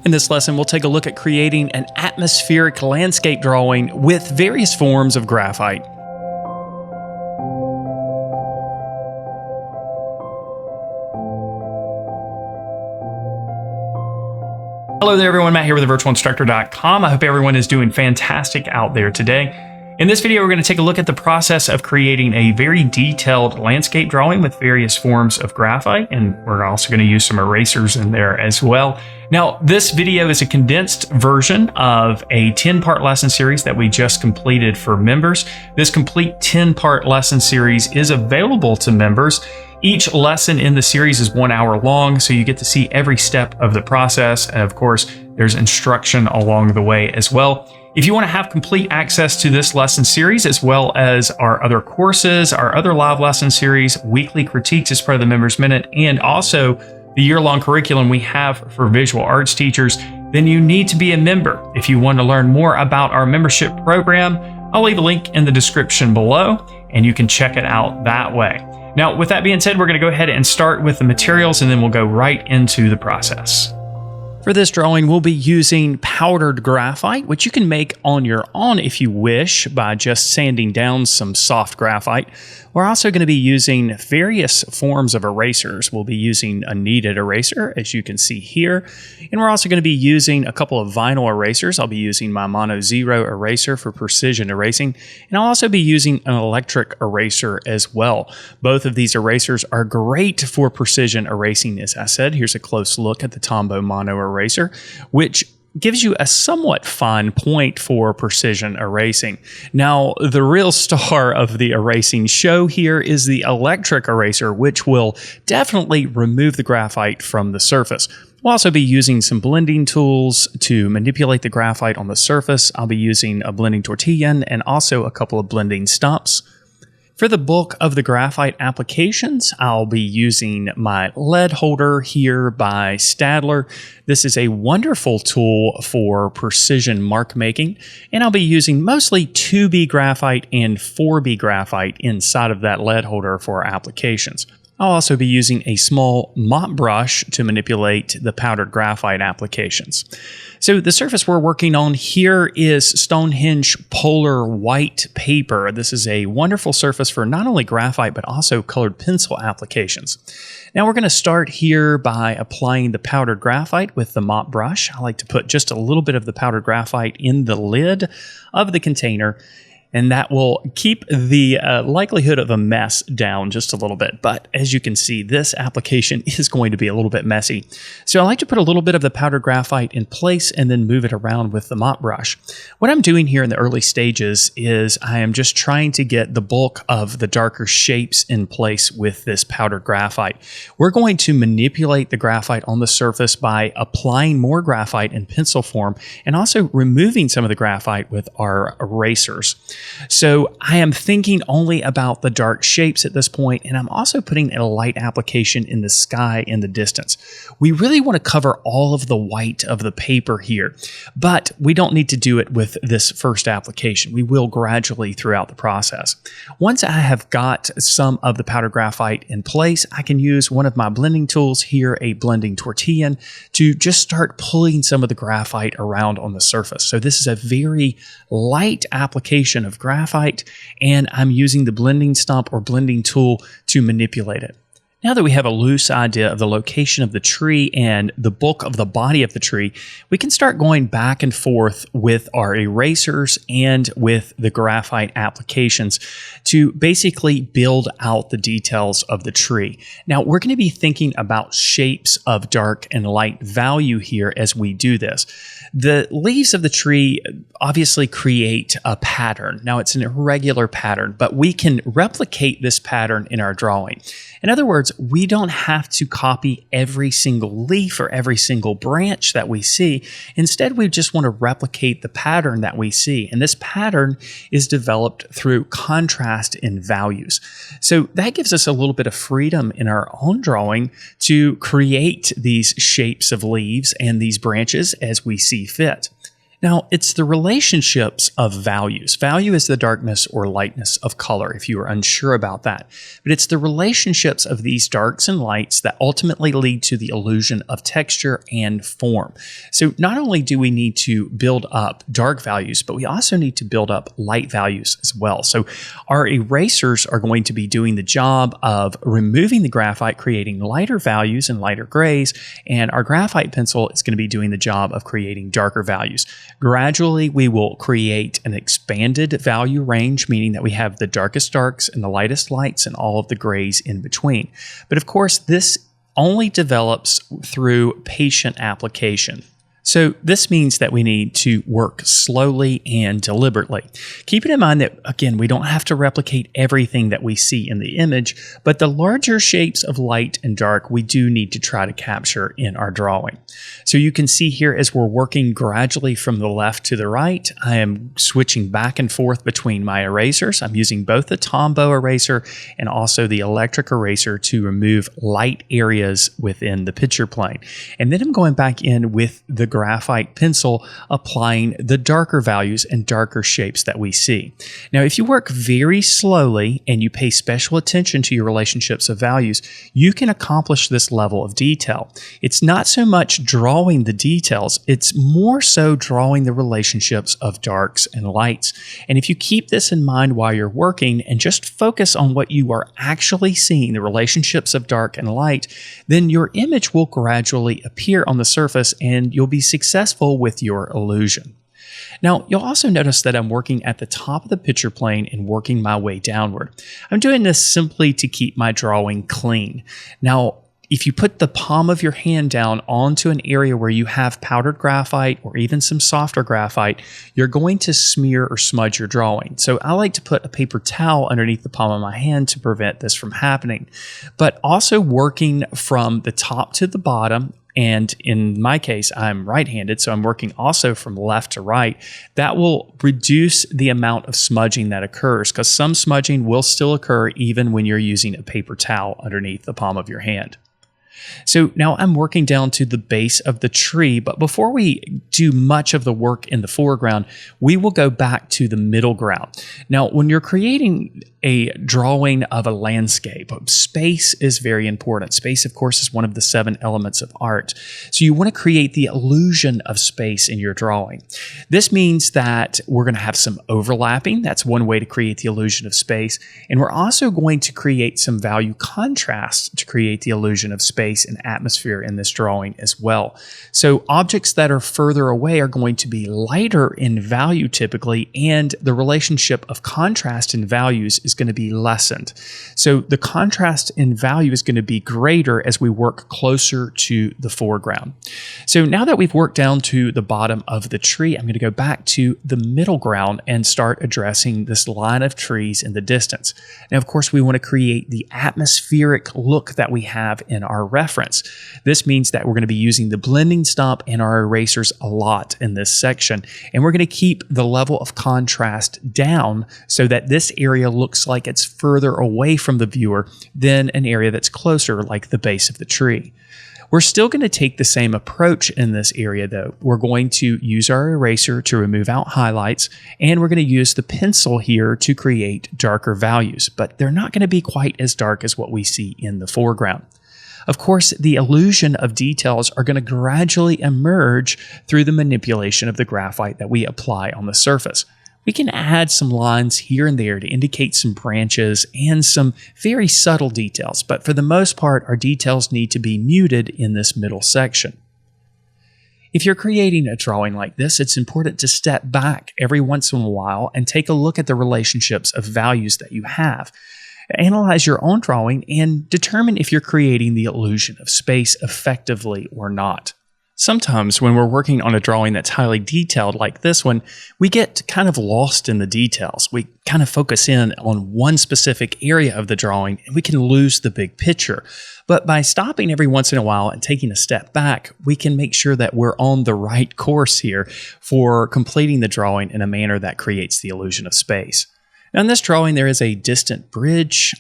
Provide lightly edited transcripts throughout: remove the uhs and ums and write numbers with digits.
In this lesson, we'll take a look at creating an atmospheric landscape drawing with various forms of graphite. Hello there everyone, Matt here with thevirtualinstructor.com. I hope everyone is doing fantastic out there today. In this video, we're going to take a look at the process of creating a very detailed landscape drawing with various forms of graphite, and we're also going to use some erasers in there as well. Now, this video is a condensed version of a 10-part lesson series that we just completed for members. This complete 10-part lesson series is available to members. Each lesson in the series is 1 hour long, so you get to see every step of the process. And of course, there's instruction along the way as well. If you want to have complete access to this lesson series, as well as our other courses, our other live lesson series, weekly critiques as part of the Members Minute, and also the year-long curriculum we have for visual arts teachers, then you need to be a member. If you want to learn more about our membership program, I'll leave a link in the description below, and you can check it out that way. Now, with that being said, we're going to go ahead and start with the materials, and then we'll go right into the process. For this drawing, we'll be using powdered graphite, which you can make on your own if you wish by just sanding down some soft graphite. We're also going to be using various forms of erasers. We'll be using a kneaded eraser, as you can see here. And we're also going to be using a couple of vinyl erasers. I'll be using my Mono Zero eraser for precision erasing. And I'll also be using an electric eraser as well. Both of these erasers are great for precision erasing, as I said. Here's a close look at the Tombow Mono eraser, which gives you a somewhat fine point for precision erasing. Now, the real star of the erasing show here is the electric eraser, which will definitely remove the graphite from the surface. We'll also be using some blending tools to manipulate the graphite on the surface. I'll be using a blending tortilla and also a couple of blending stumps. For the bulk of the graphite applications, I'll be using my lead holder here by Stadler. This is a wonderful tool for precision mark making, and I'll be using mostly 2B graphite and 4B graphite inside of that lead holder for our applications. I'll also be using a small mop brush to manipulate the powdered graphite applications. So the surface we're working on here is Stonehenge Polar White paper. This is a wonderful surface for not only graphite, but also colored pencil applications. Now we're going to start here by applying the powdered graphite with the mop brush. I like to put just a little bit of the powdered graphite in the lid of the container, and that will keep the likelihood of a mess down just a little bit. But as you can see, this application is going to be a little bit messy. So I like to put a little bit of the powdered graphite in place and then move it around with the mop brush. What I'm doing here in the early stages is I am just trying to get the bulk of the darker shapes in place with this powdered graphite. We're going to manipulate the graphite on the surface by applying more graphite in pencil form and also removing some of the graphite with our erasers. So I am thinking only about the dark shapes at this point, and I'm also putting a light application in the sky in the distance. We really want to cover all of the white of the paper here, but we don't need to do it with this first application. We will gradually throughout the process. Once I have got some of the powdered graphite in place, I can use one of my blending tools here, a blending tortilla, to just start pulling some of the graphite around on the surface. So this is a very light application of graphite, and I'm using the blending stump or blending tool to manipulate it. Now that we have a loose idea of the location of the tree and the bulk of the body of the tree, we can start going back and forth with our erasers and with the graphite applications to basically build out the details of the tree. Now, we're going to be thinking about shapes of dark and light value here as we do this. The leaves of the tree obviously create a pattern. Now, it's an irregular pattern, but we can replicate this pattern in our drawing. In other words, we don't have to copy every single leaf or every single branch that we see. Instead, we just want to replicate the pattern that we see. And this pattern is developed through contrast in values. So that gives us a little bit of freedom in our own drawing to create these shapes of leaves and these branches as we see fit. Now, it's the relationships of values. Value is the darkness or lightness of color, if you are unsure about that. But it's the relationships of these darks and lights that ultimately lead to the illusion of texture and form. So not only do we need to build up dark values, but we also need to build up light values as well. So our erasers are going to be doing the job of removing the graphite, creating lighter values and lighter grays, and our graphite pencil is going to be doing the job of creating darker values. Gradually, we will create an expanded value range, meaning that we have the darkest darks and the lightest lights and all of the grays in between. But of course, this only develops through patient application. So this means that we need to work slowly and deliberately. Keeping in mind that, again, we don't have to replicate everything that we see in the image, but the larger shapes of light and dark we do need to try to capture in our drawing. So you can see here as we're working gradually from the left to the right, I am switching back and forth between my erasers. I'm using both the Tombow eraser and also the electric eraser to remove light areas within the picture plane. And then I'm going back in with the graphite pencil, applying the darker values and darker shapes that we see. Now, if you work very slowly and you pay special attention to your relationships of values, you can accomplish this level of detail. It's not so much drawing the details, it's more so drawing the relationships of darks and lights. And if you keep this in mind while you're working and just focus on what you are actually seeing, the relationships of dark and light, then your image will gradually appear on the surface and you'll be successful with your illusion. Now, you'll also notice that I'm working at the top of the picture plane and working my way downward. I'm doing this simply to keep my drawing clean. Now, if you put the palm of your hand down onto an area where you have powdered graphite or even some softer graphite, you're going to smear or smudge your drawing. So I like to put a paper towel underneath the palm of my hand to prevent this from happening. But also working from the top to the bottom, and in my case, I'm right-handed, so I'm working also from left to right. That will reduce the amount of smudging that occurs, because some smudging will still occur even when you're using a paper towel underneath the palm of your hand. So now I'm working down to the base of the tree, but before we do much of the work in the foreground, we will go back to the middle ground. Now, when you're creating a drawing of a landscape, space is very important. Space, of course, is one of the 7 elements of art. So you want to create the illusion of space in your drawing. This means that we're going to have some overlapping. That's one way to create the illusion of space. And we're also going to create some value contrast to create the illusion of space and atmosphere in this drawing as well. So objects that are further away are going to be lighter in value typically, and the relationship of contrast in values is going to be lessened. So the contrast in value is going to be greater as we work closer to the foreground. So now that we've worked down to the bottom of the tree, I'm going to go back to the middle ground and start addressing this line of trees in the distance. Now, of course, we want to create the atmospheric look that we have in our reference. This means that we're going to be using the blending stump and our erasers a lot in this section, and we're going to keep the level of contrast down so that this area looks like it's further away from the viewer than an area that's closer, like the base of the tree. We're still going to take the same approach in this area though. We're going to use our eraser to remove out highlights, and we're going to use the pencil here to create darker values, but they're not going to be quite as dark as what we see in the foreground. Of course, the illusion of details are going to gradually emerge through the manipulation of the graphite that we apply on the surface. We can add some lines here and there to indicate some branches and some very subtle details, but for the most part, our details need to be muted in this middle section. If you're creating a drawing like this, it's important to step back every once in a while and take a look at the relationships of values that you have. Analyze your own drawing and determine if you're creating the illusion of space effectively or not. Sometimes when we're working on a drawing that's highly detailed like this one, we get kind of lost in the details. We kind of focus in on one specific area of the drawing and we can lose the big picture. But by stopping every once in a while and taking a step back, we can make sure that we're on the right course here for completing the drawing in a manner that creates the illusion of space. Now in this drawing, there is a distant bridge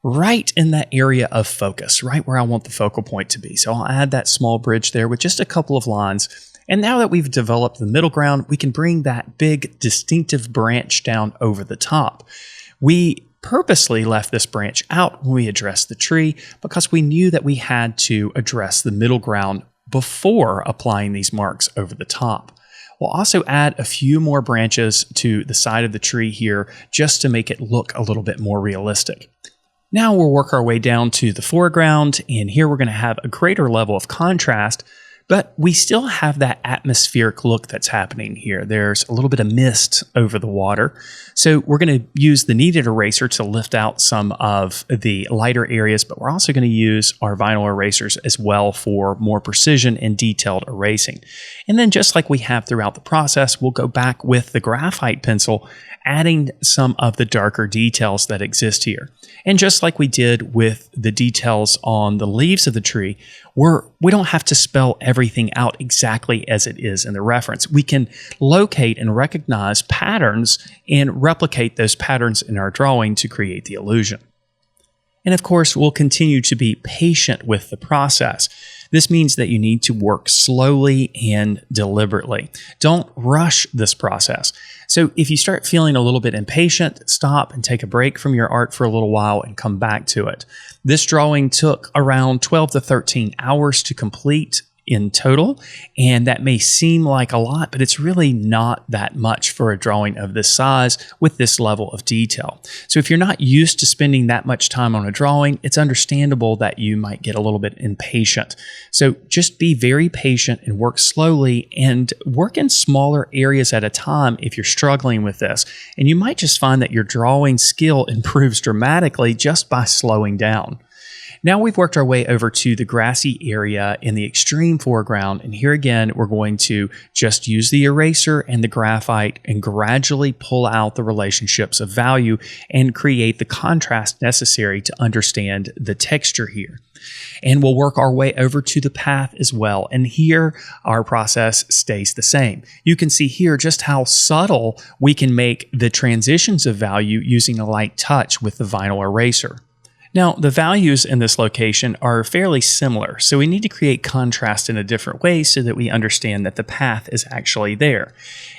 right in that area of focus, right where I want the focal point to be. So I'll add that small bridge there with just a couple of lines, And now that we've developed the middle ground, we can bring that big distinctive branch down over the top. We purposely left this branch out when we addressed the tree because we knew that we had to address the middle ground before applying these marks over the top. We'll also add a few more branches to the side of the tree here just to make it look a little bit more realistic. Now we'll work our way down to the foreground, and here we're going to have a greater level of contrast, but we still have that atmospheric look that's happening here. There's a little bit of mist over the water. So we're going to use the kneaded eraser to lift out some of the lighter areas, but we're also going to use our vinyl erasers as well for more precision and detailed erasing. And then just like we have throughout the process, we'll go back with the graphite pencil, adding some of the darker details that exist here. And just like we did with the details on the leaves of the tree, we don't have to spell everything out exactly as it is in the reference. We can locate and recognize patterns and replicate those patterns in our drawing to create the illusion. And of course, we'll continue to be patient with the process. This means that you need to work slowly and deliberately. Don't rush this process. So if you start feeling a little bit impatient, stop and take a break from your art for a little while and come back to it. This drawing took around 12 to 13 hours to complete in total, and that may seem like a lot, but it's really not that much for a drawing of this size with this level of detail. So if you're not used to spending that much time on a drawing, it's understandable that you might get a little bit impatient. So just be very patient and work slowly and work in smaller areas at a time if you're struggling with this. And you might just find that your drawing skill improves dramatically just by slowing down. Now we've worked our way over to the grassy area in the extreme foreground, and here again we're going to just use the eraser and the graphite and gradually pull out the relationships of value and create the contrast necessary to understand the texture here. And we'll work our way over to the path as well, and here our process stays the same. You can see here just how subtle we can make the transitions of value using a light touch with the vinyl eraser. Now, the values in this location are fairly similar, so we need to create contrast in a different way so that we understand that the path is actually there.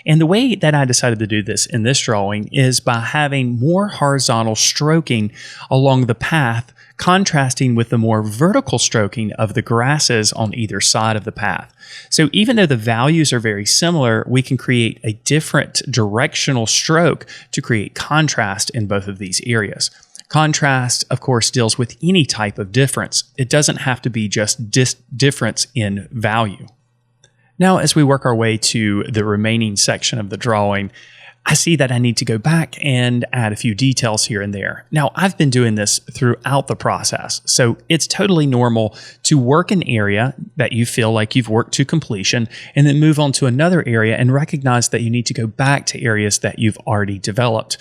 And the way that I decided to do this in this drawing is by having more horizontal stroking along the path, contrasting with the more vertical stroking of the grasses on either side of the path. So even though the values are very similar, we can create a different directional stroke to create contrast in both of these areas. Contrast, of course, deals with any type of difference. It doesn't have to be just difference in value. Now, as we work our way to the remaining section of the drawing, I see that I need to go back and add a few details here and there. Now, I've been doing this throughout the process, so it's totally normal to work an area that you feel like you've worked to completion and then move on to another area and recognize that you need to go back to areas that you've already developed.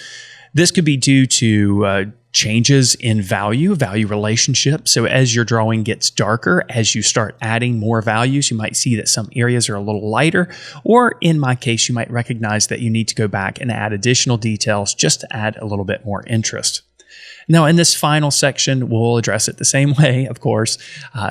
This could be due to changes in value relationship. So as your drawing gets darker, as you start adding more values, you might see that some areas are a little lighter, or in my case, you might recognize that you need to go back and add additional details just to add a little bit more interest. Now, in this final section, we'll address it the same way, of course,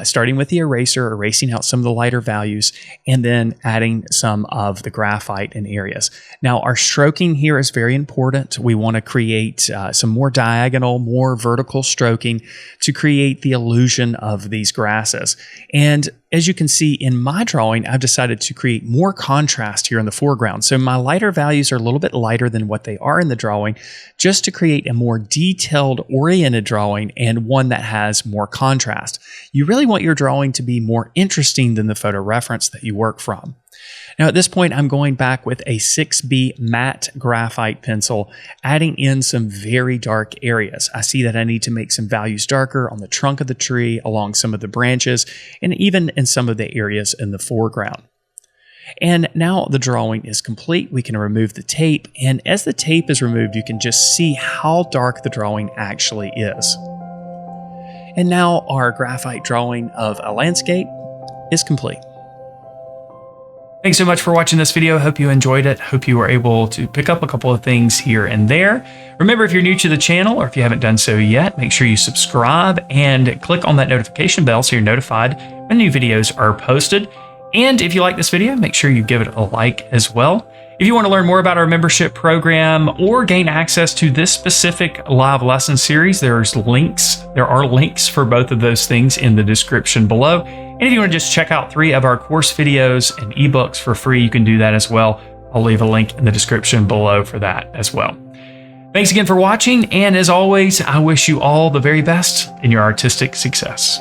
starting with the eraser, erasing out some of the lighter values, and then adding some of the graphite in areas. Now, our stroking here is very important. We want to create some more diagonal, more vertical stroking to create the illusion of these grasses. And as you can see in my drawing, I've decided to create more contrast here in the foreground. So my lighter values are a little bit lighter than what they are in the drawing, just to create a more detailed oriented drawing and one that has more contrast. You really want your drawing to be more interesting than the photo reference that you work from. Now at this point, I'm going back with a 6B matte graphite pencil, adding in some very dark areas. I see that I need to make some values darker on the trunk of the tree, along some of the branches, and even in some of the areas in the foreground. And now the drawing is complete. We can remove the tape, and as the tape is removed, you can just see how dark the drawing actually is. And now our graphite drawing of a landscape is complete. Thanks so much for watching this video. Hope you enjoyed it. Hope you were able to pick up a couple of things here and there. Remember, if you're new to the channel or if you haven't done so yet, make sure you subscribe and click on that notification bell so you're notified when new videos are posted. And if you like this video, make sure you give it a like as well. If you want to learn more about our membership program or gain access to this specific live lesson series, there are links for both of those things in the description below. And if you want to just check out 3 of our course videos and ebooks for free, you can do that as well. I'll leave a link in the description below for that as well. Thanks again for watching, and as always, I wish you all the very best in your artistic success.